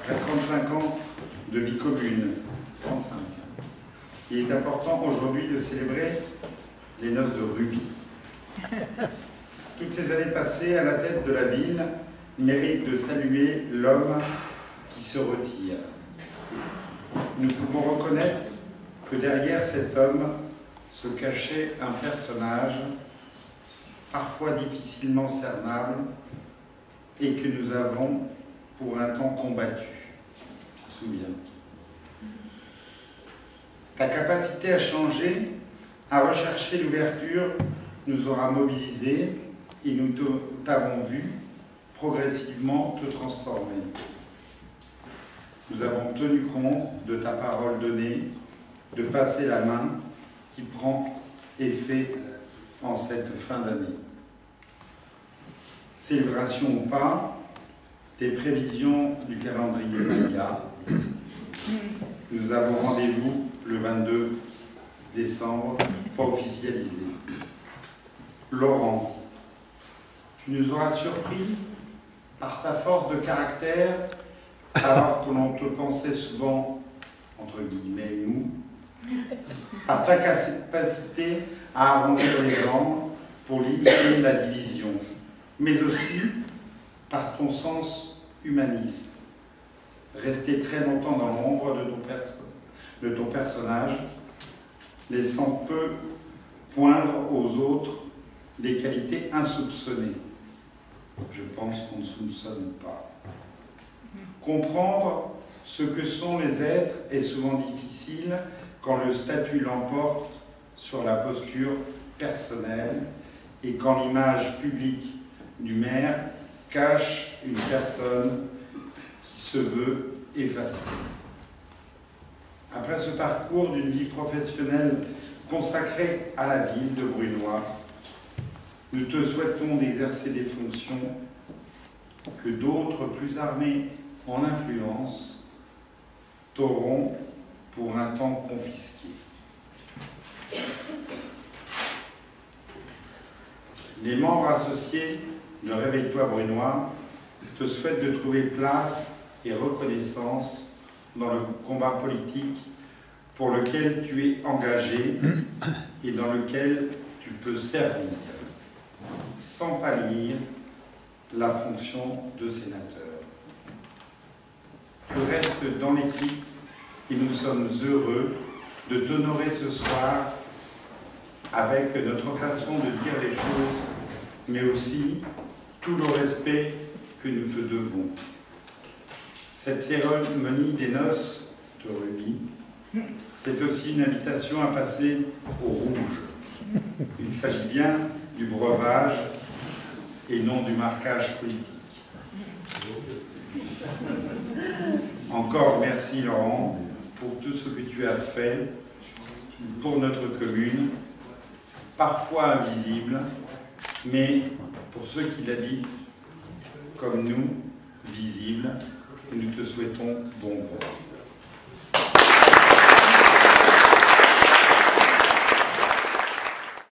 Après 35 ans de vie commune, 35, il est important aujourd'hui de célébrer les noces de Ruby. Toutes ces années passées à la tête de la ville méritent de saluer l'homme qui se retire. Nous pouvons reconnaître que derrière cet homme se cachait un personnage parfois difficilement cernable et que nous avons pour un temps combattu. Je me souviens. Ta capacité à changer, à rechercher l'ouverture, nous aura mobilisés et nous t'avons vu progressivement te transformer. Nous avons tenu compte de ta parole donnée, de passer la main qui prend effet en cette fin d'année. Célébration ou pas, tes prévisions du calendrier Maya, nous avons rendez-vous le 22 décembre, pas officialisé. Laurent, tu nous auras surpris par ta force de caractère, alors que l'on te pensait souvent, entre guillemets, mou, par ta capacité à arrondir les angles pour limiter la division, mais aussi par ton sens humaniste. Resté très longtemps dans l'ombre de ton personnage, laissant peu poindre aux autres des qualités insoupçonnées. Je pense qu'on ne soupçonne pas. Comprendre ce que sont les êtres est souvent difficile quand le statut l'emporte sur la posture personnelle et quand l'image publique du maire cache une personne qui se veut effacée. Après ce parcours d'une vie professionnelle consacrée à la ville de Brunoy, nous te souhaitons d'exercer des fonctions que d'autres plus armés en influence t'auront pour un temps confisqué. Les membres associés de Réveille-toi Brunoy te souhaitent de trouver place et reconnaissance dans le combat politique pour lequel tu es engagé et dans lequel tu peux servir, sans pâlir la fonction de sénateur. Tu restes dans l'équipe et nous sommes heureux de t'honorer ce soir avec notre façon de dire les choses, mais aussi tout le respect que nous te devons. Cette cérémonie des noces de Ruby, c'est aussi une invitation à passer au rouge. Il s'agit bien du breuvage et non du marquage politique. Encore merci Laurent pour tout ce que tu as fait pour notre commune, parfois invisible, mais pour ceux qui l'habitent comme nous, visible, nous te souhaitons bon vent.